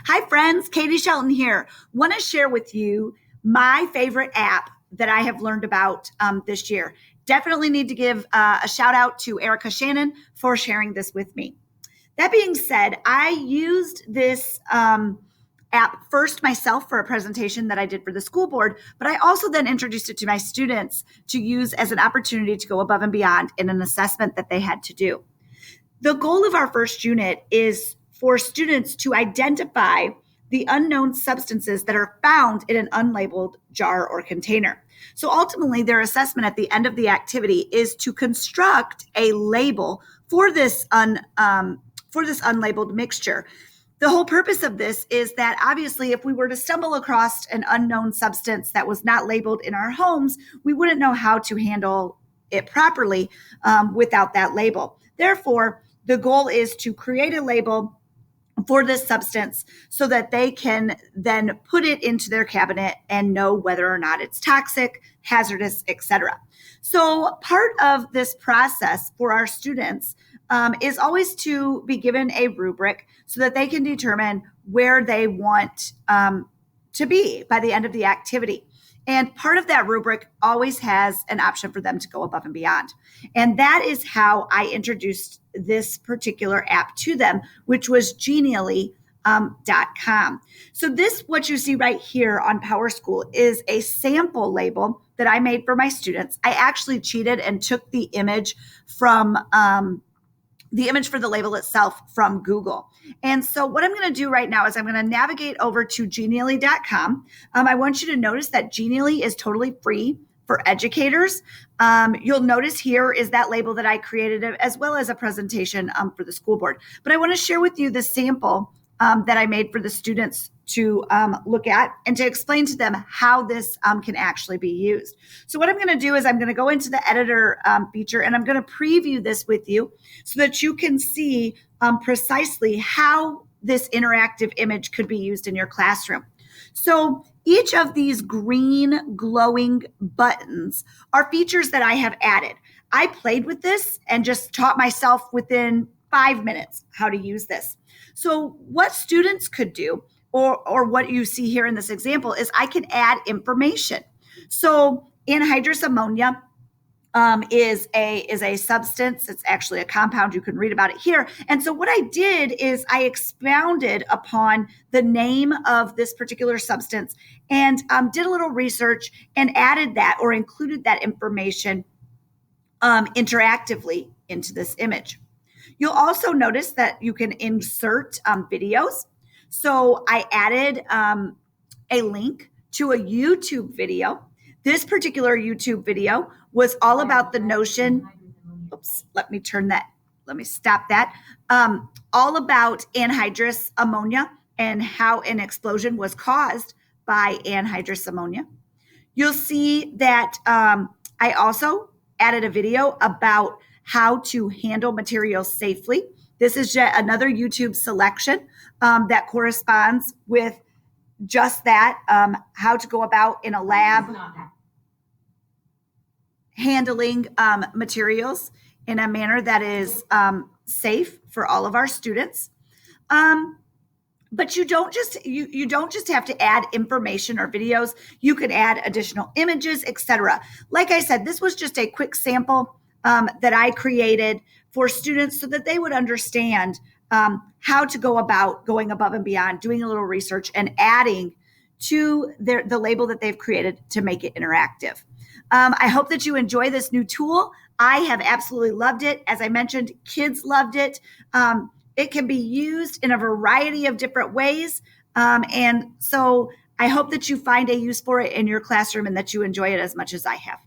Hi, friends. Katie Shelton here. Want to share with you my favorite app that I have learned about this year. Definitely need to give a shout out to Erica Shannon for sharing this with me. That being said, I used this app first myself for a presentation that I did for the school board, but I also then introduced it to my students to use as an opportunity to go above and beyond in an assessment that they had to do. The goal of our first unit is for students to identify the unknown substances that are found in an unlabeled jar or container. So ultimately, their assessment at the end of the activity is to construct a label for this unlabeled mixture. The whole purpose of this is that obviously, if we were to stumble across an unknown substance that was not labeled in our homes, we wouldn't know how to handle it properly without that label. Therefore, the goal is to create a label for this substance so that they can then put it into their cabinet and know whether or not it's toxic, hazardous, etc. So part of this process for our students is always to be given a rubric so that they can determine where they want to be by the end of the activity. And part of that rubric always has an option for them to go above and beyond. And that is how I introduced this particular app to them, which was Genially.com. So this, what you see right here on PowerSchool, is a sample label that I made for my students. I actually cheated and took the image from for the label itself from Google. And so what I'm going to do right now is I'm going to navigate over to Genially.com. I want you to notice that Genially is totally free for educators. You'll notice here is that label that I created as well as a presentation for the school board. But I want to share with you the sample that I made for the students to look at and to explain to them how this can actually be used. So what I'm going to do is I'm going to go into the editor feature and I'm going to preview this with you so that you can see precisely how this interactive image could be used in your classroom. So each of these green glowing buttons are features that I have added. I played with this and just taught myself within 5 minutes how to use this. So what students could do, or what you see here in this example, is I can add information. So anhydrous ammonia is a substance. It's actually a compound. You can read about it here. And so what I did is I expounded upon the name of this particular substance and did a little research and added that or included that information interactively into this image. You'll also notice that you can insert videos. So I added a link to a YouTube video. This particular YouTube video was all about the notion. Oops, let me stop that. All about anhydrous ammonia and how an explosion was caused by anhydrous ammonia. You'll see that I also added a video about how to handle materials safely. This is yet another YouTube selection that corresponds with just that, how to go about in a lab handling materials in a manner that is safe for all of our students. But you don't just have to add information or videos. You can add additional images, etc. Like I said, this was just a quick sample that I created for students so that they would understand how to go about going above and beyond, doing a little research and adding to the label that they've created to make it interactive. I hope that you enjoy this new tool. I have absolutely loved it. As I mentioned, kids loved it. It can be used in a variety of different ways. And so I hope that you find a use for it in your classroom and that you enjoy it as much as I have.